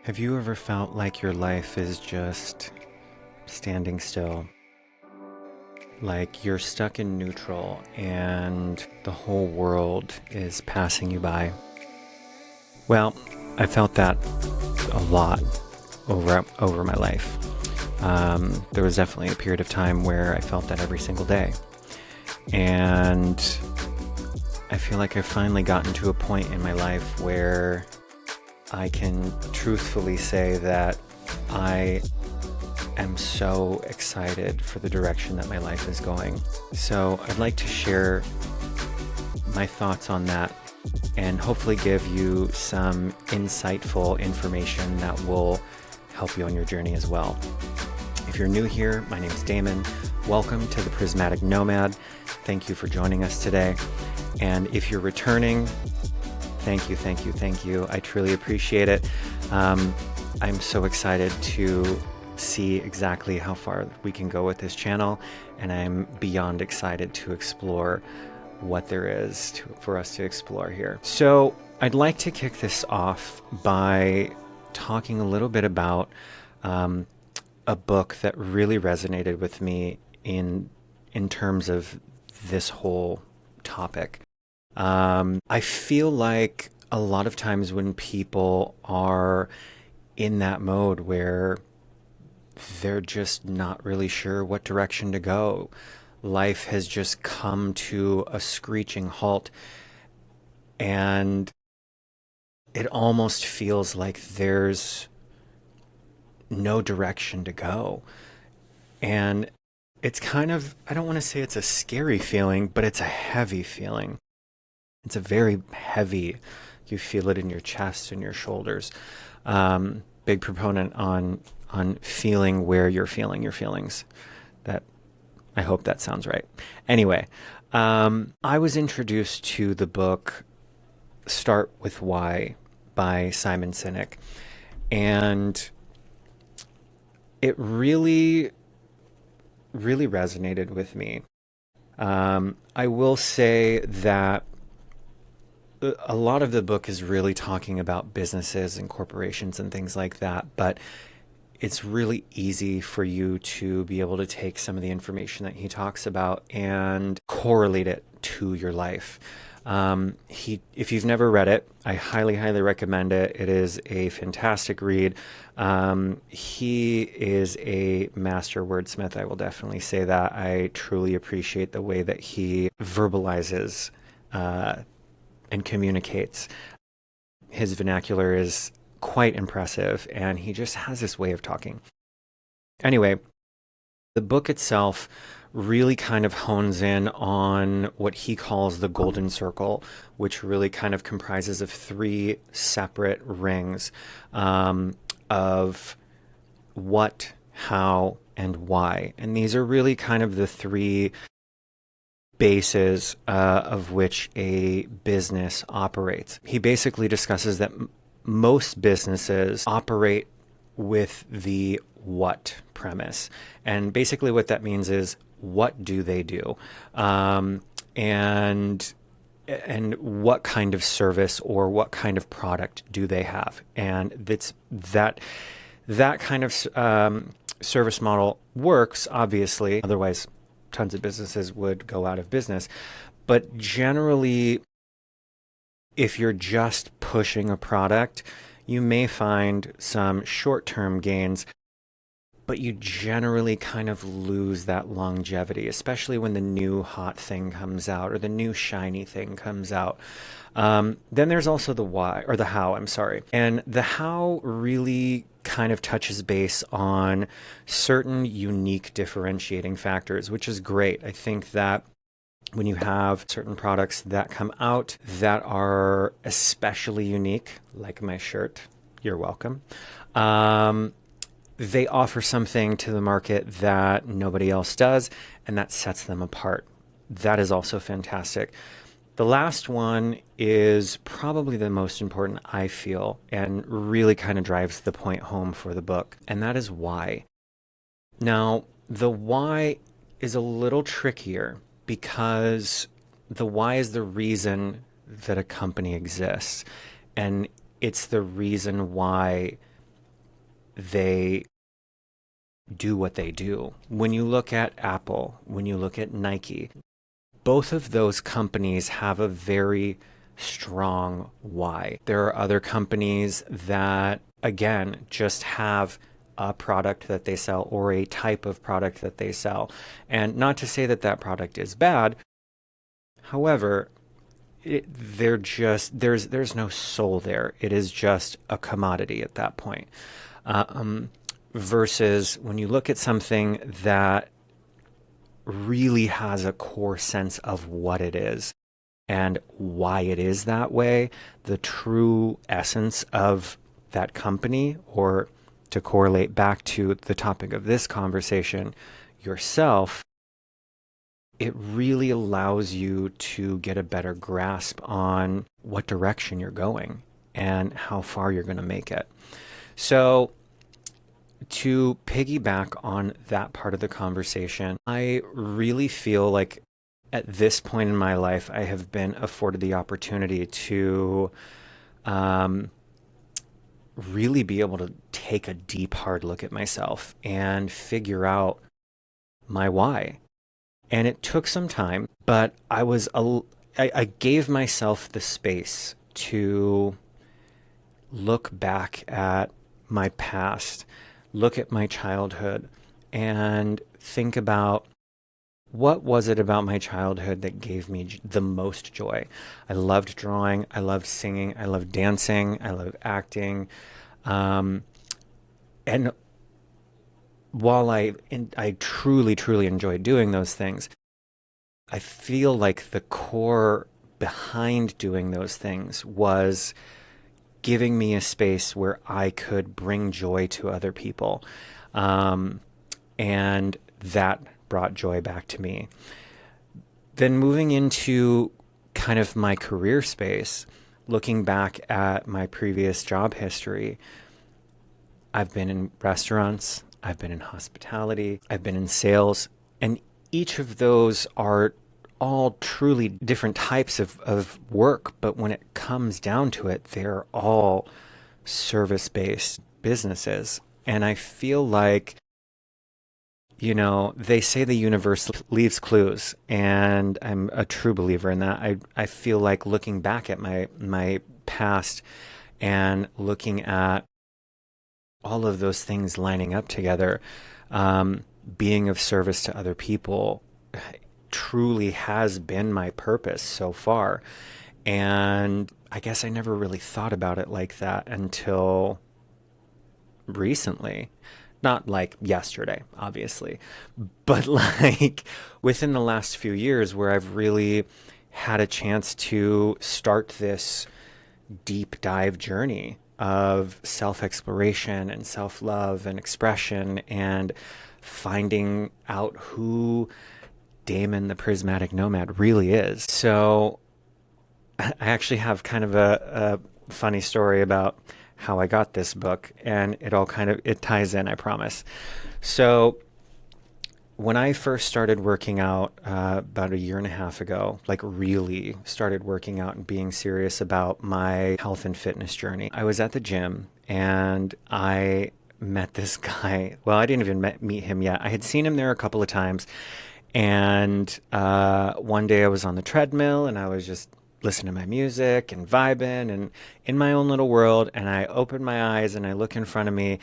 Have you ever felt like your life is just standing still? Like you're stuck in neutral and the whole world is passing you by? Well, I felt that a lot over my life. There was definitely a period of time where I felt that every single day. And I feel like I've finally gotten to a point in my life where I can truthfully say that I am so excited for the direction that my life is going. So I'd like to share my thoughts on that and hopefully give you some insightful information that will help you on your journey as well. If you're new here, my name is Damon. Welcome to the Prismatic Nomad. Thank you for joining us today. And if you're returning, thank you. I truly appreciate it. I'm so excited to see exactly how far we can go with this channel, and I'm beyond excited to explore what there is for us to explore here. So I'd like to kick this off by talking a little bit about a book that really resonated with me in terms of this whole topic. I feel like a lot of times when people are in that mode where they're just not really sure what direction to go, life has just come to a screeching halt, and it almost feels like there's no direction to go. And it's kind of, I don't want to say it's a scary feeling, but it's a heavy feeling. It's a very heavy, you feel it in your chest and your shoulders. Big proponent on feeling where you're feeling your feelings. That, I hope that sounds right. Anyway, I was introduced to the book Start With Why by Simon Sinek. And it really resonated with me. I will say that a lot of the book is really talking about businesses and corporations and things like that, but it's really easy for you to be able to take some of the information that he talks about and correlate it to your life. If you've never read it, I highly recommend it. It is a fantastic read. He is a master wordsmith. I will definitely say that. I truly appreciate the way that he verbalizes and communicates. His vernacular is quite impressive, and he just has this way of talking. Anyway, the book itself really kind of hones in on what he calls the golden circle, which really kind of comprises of three separate rings of what, how, and why. And these are really kind of the three bases of which a business operates. He basically discusses that most businesses operate with the what premise. And basically what that means is, what do they do? And what kind of service or what kind of product do they have? And that kind of service model works, obviously. Otherwise, tons of businesses would go out of business. But generally, if you're just pushing a product, you may find some short-term gains, but you generally kind of lose that longevity, especially when the new hot thing comes out or the new shiny thing comes out. Then there's also the why, or the how, I'm sorry. And the how really kind of touches base on certain unique differentiating factors, which is great. I think that when you have certain products that come out that are especially unique, like my shirt, you're welcome, they offer something to the market that nobody else does, and that sets them apart. That is also fantastic. The last one is probably the most important, I feel, and really kind of drives the point home for the book, and that is why. Now, the why is a little trickier because the why is the reason that a company exists, and it's the reason why they do what they do. When you look at Apple, when you look at Nike, both of those companies have a very strong why. There are other companies that, again, just have a product that they sell or a type of product that they sell. And not to say that that product is bad. However, they're just there's no soul there. It is just a commodity at that point. Um, Versus when you look at something that really has a core sense of what it is and why it is that way, the true essence of that company, or to correlate back to the topic of this conversation, yourself, it really allows you to get a better grasp on what direction you're going and how far you're going to make it. So, to piggyback on that part of the conversation, I really feel like at this point in my life, I have been afforded the opportunity to really be able to take a deep, hard look at myself and figure out my why. And it took some time, but I gave myself the space to look back at my past, look at my childhood, and think about what was it about my childhood that gave me the most joy. I loved drawing, I loved singing, I loved dancing, I loved acting. Um, and while I truly, truly enjoyed doing those things, I feel like the core behind doing those things was giving me a space where I could bring joy to other people. Um, and that brought joy back to me. Then moving into kind of my career space, looking back at my previous job history, I've been in restaurants, I've been in hospitality, I've been in sales, and each of those are all truly different types of work. But when it comes down to it, they're all service based businesses. And I feel like, they say the universe leaves clues, and I'm a true believer in that. I feel like looking back at my past and looking at all of those things lining up together, being of service to other people truly has been my purpose so far. And I guess I never really thought about it like that until recently. Not like yesterday, obviously, but like within the last few years where I've really had a chance to start this deep dive journey of self exploration and self love and expression and finding out who Damon the Prismatic Nomad really is. So I actually have kind of a funny story about how I got this book, and it ties in, I promise. So when I first started working out about a year and a half ago, like really started working out and being serious about my health and fitness journey, I was at the gym and I met this guy. Well, I didn't even meet him yet. I had seen him there a couple of times. And one day I was on the treadmill and I was just listening to my music and vibing and in my own little world. And I open my eyes and I look in front of me,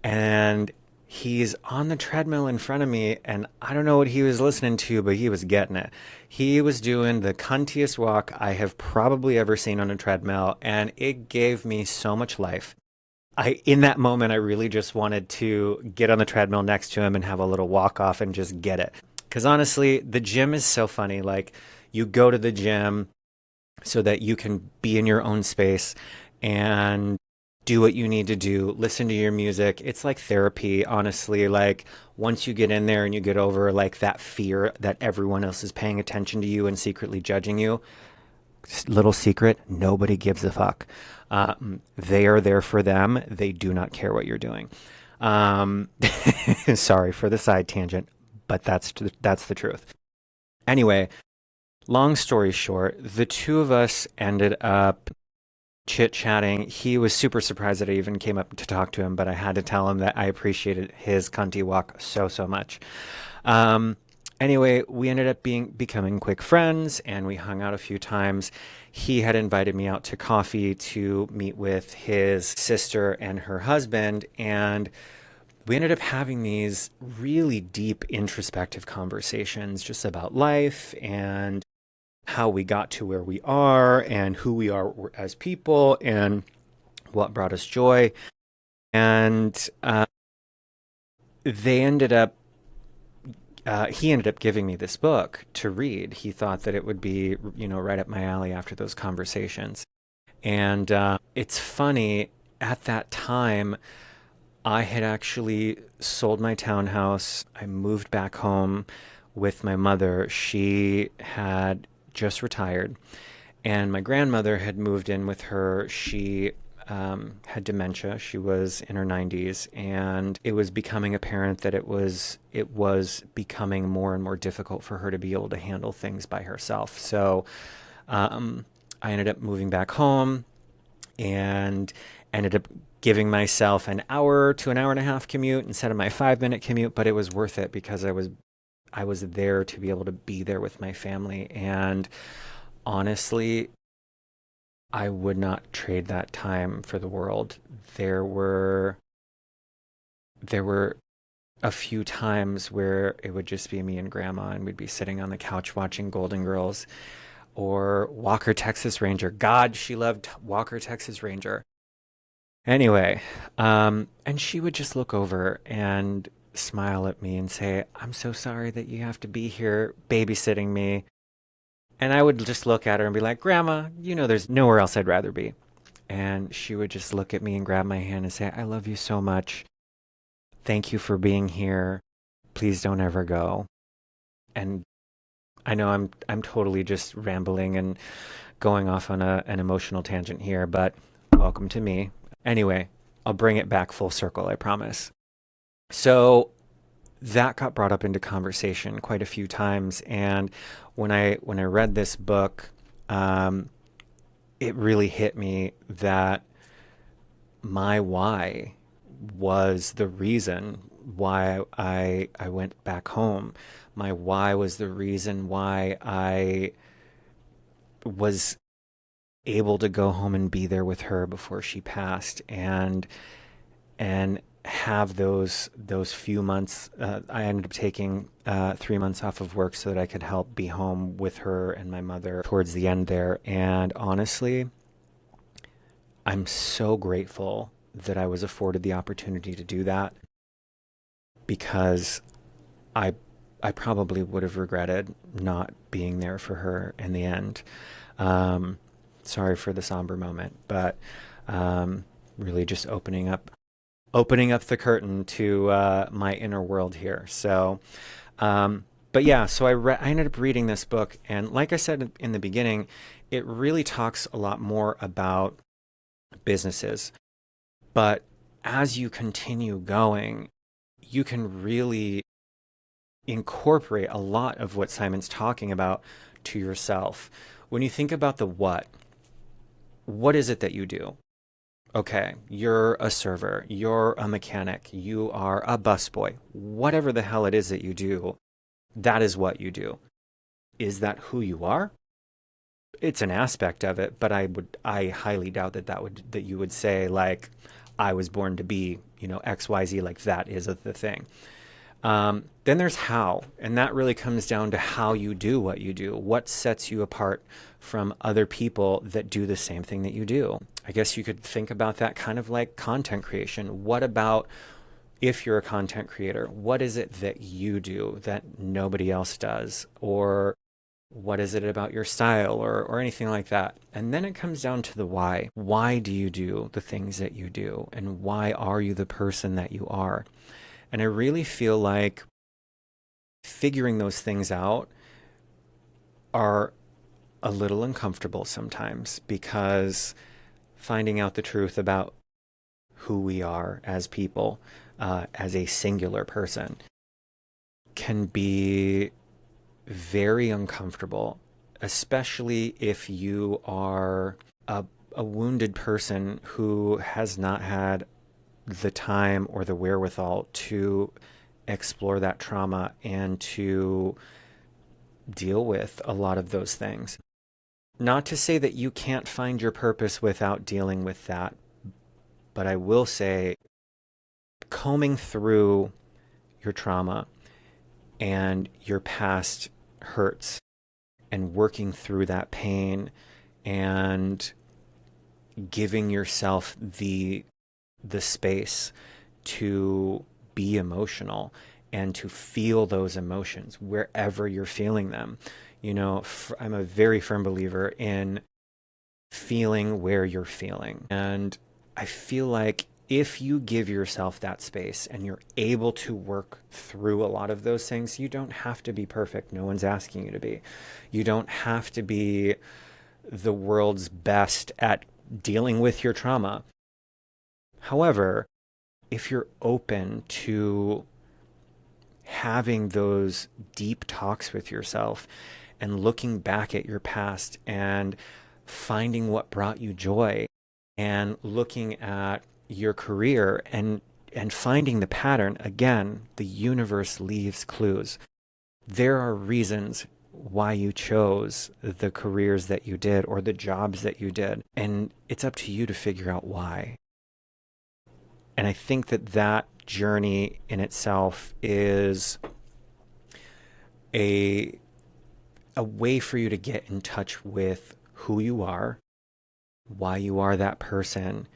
and he's on the treadmill in front of me. And I don't know what he was listening to, but he was getting it. He was doing the cuntiest walk I have probably ever seen on a treadmill. And it gave me so much life. In that moment, I really just wanted to get on the treadmill next to him and have a little walk off and just get it. Because honestly, the gym is so funny. Like, you go to the gym so that you can be in your own space and do what you need to do, listen to your music. It's like therapy, honestly. Like, once you get in there and you get over like that fear that everyone else is paying attention to you and secretly judging you, little secret, nobody gives a fuck. They are there for them. They do not care what you're doing. Sorry for the side tangent, but that's the truth. Anyway, long story short, the two of us ended up chit-chatting. He was super surprised that I even came up to talk to him, but I had to tell him that I appreciated his cunty walk so much. Um, anyway, we ended up becoming quick friends, and we hung out a few times. He had invited me out to coffee to meet with his sister and her husband, and we ended up having these really deep introspective conversations just about life and how we got to where we are and who we are as people and what brought us joy. And they ended up, he ended up giving me this book to read. He thought that it would be, right up my alley after those conversations. And it's funny, at that time, I had actually sold my townhouse. I moved back home with my mother. She had just retired, and my grandmother had moved in with her. She had dementia. She was in her 90s, and it was becoming apparent that it was becoming more and more difficult for her to be able to handle things by herself. So I ended up moving back home and ended up giving myself an hour to an hour and a half commute instead of my 5 minute commute, but it was worth it because I was there to be able to be there with my family. And honestly, I would not trade that time for the world. There were there were a few times where it would just be me and grandma, and we'd be sitting on the couch watching Golden Girls or Walker Texas Ranger. God, she loved Walker Texas Ranger. Anyway, and she would just look over and smile at me and say, "I'm so sorry that you have to be here babysitting me." And I would just look at her and be like, "Grandma, there's nowhere else I'd rather be." And she would just look at me and grab my hand and say, "I love you so much. Thank you for being here. Please don't ever go." And I know I'm totally just rambling and going off on an emotional tangent here, but welcome to me. Anyway, I'll bring it back full circle, I promise. So that got brought up into conversation quite a few times, and when I read this book, um, it really hit me that my why was the reason why I went back home. My why was the reason why I was able to go home and be there with her before she passed, and have those few months. I ended up taking 3 months off of work so that I could help be home with her and my mother towards the end there. And honestly, I'm so grateful that I was afforded the opportunity to do that, because I I probably would have regretted not being there for her in the end. Um, Sorry for the somber moment, but really just opening up the curtain to my inner world here. So, but yeah, so I ended up reading this book, and like I said in the beginning, it really talks a lot more about businesses. But as you continue going, you can really incorporate a lot of what Simon's talking about to yourself. When you think about the what is it that you do? Okay, you're a server, you're a mechanic, you are a busboy, whatever the hell it is that you do, that is what you do. Is that who you are? It's an aspect of it, but I highly doubt that you would say, like, I was born to be, XYZ, like that is the thing. Then there's how, and that really comes down to how you do what you do. What sets you apart from other people that do the same thing that you do? I guess you could think about that kind of like content creation. What about, if you're a content creator, what is it that you do that nobody else does? Or what is it about your style, or anything like that? And then it comes down to the why. Why do you do the things that you do? And why are you the person that you are? And I really feel like figuring those things out are a little uncomfortable sometimes, because finding out the truth about who we are as people, as a singular person, can be very uncomfortable, especially if you are a a wounded person who has not had the time or the wherewithal to explore that trauma and to deal with a lot of those things. Not to say that you can't find your purpose without dealing with that, but I will say combing through your trauma and your past hurts and working through that pain and giving yourself the space to be emotional and to feel those emotions wherever you're feeling them. You know, I'm a very firm believer in feeling where you're feeling. And I feel like if you give yourself that space and you're able to work through a lot of those things, you don't have to be perfect. No one's asking you to be. You don't have to be the world's best at dealing with your trauma. However, if you're open to having those deep talks with yourself and looking back at your past and finding what brought you joy and looking at your career and finding the pattern, again, the universe leaves clues. There are reasons why you chose the careers that you did or the jobs that you did, and it's up to you to figure out why. And I think that journey in itself is a way for you to get in touch with who you are, why you are that person,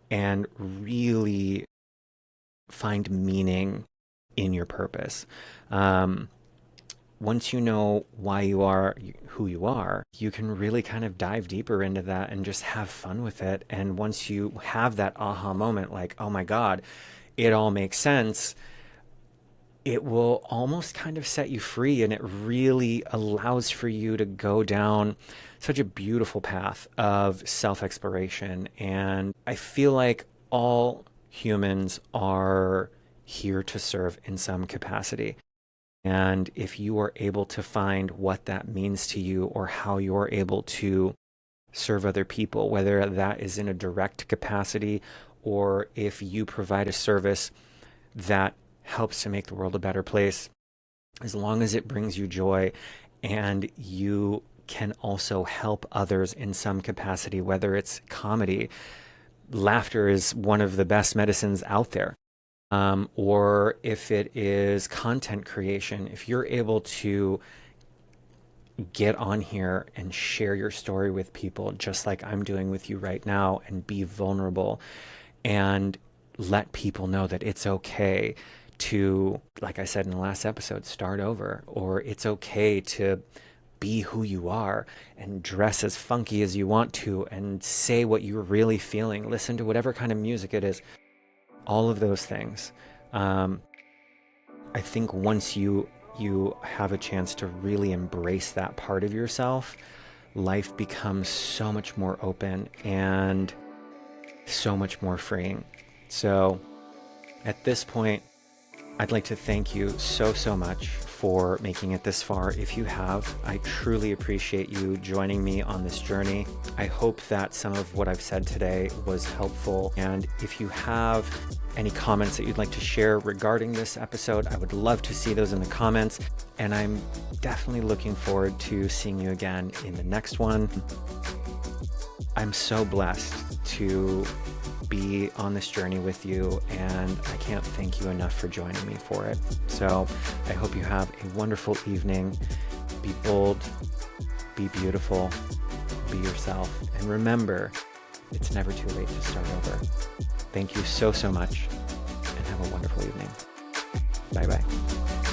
and really find meaning in your purpose. Once you know why you are who you are, you can really kind of dive deeper into that and just have fun with it. And once you have that aha moment, like, oh my God, it all makes sense, it will almost kind of set you free, and it really allows for you to go down such a beautiful path of self-exploration. And I feel like all humans are here to serve in some capacity. And if you are able to find what that means to you or how you're able to serve other people, whether that is in a direct capacity or if you provide a service that helps to make the world a better place, as long as it brings you joy and you can also help others in some capacity, whether it's comedy, laughter is one of the best medicines out there. Or if it is content creation, if you're able to get on here and share your story with people, just like I'm doing with you right now, and be vulnerable and let people know that it's okay to, like I said in the last episode, start over, or it's okay to be who you are and dress as funky as you want to and say what you're really feeling, listen to whatever kind of music it is. All of those things. I think once you have a chance to really embrace that part of yourself, life becomes so much more open and so much more freeing. So at this point, I'd like to thank you so much for making it this far. If you have, I truly appreciate you joining me on this journey. I hope that some of what I've said today was helpful. And if you have any comments that you'd like to share regarding this episode, I would love to see those in the comments. And I'm definitely looking forward to seeing you again in the next one. I'm so blessed to be on this journey with you, and I can't thank you enough for joining me for it. So I hope you have a wonderful evening. Be bold, be beautiful, be yourself, and remember, it's never too late to start over. Thank you so much, and have a wonderful evening. Bye-bye.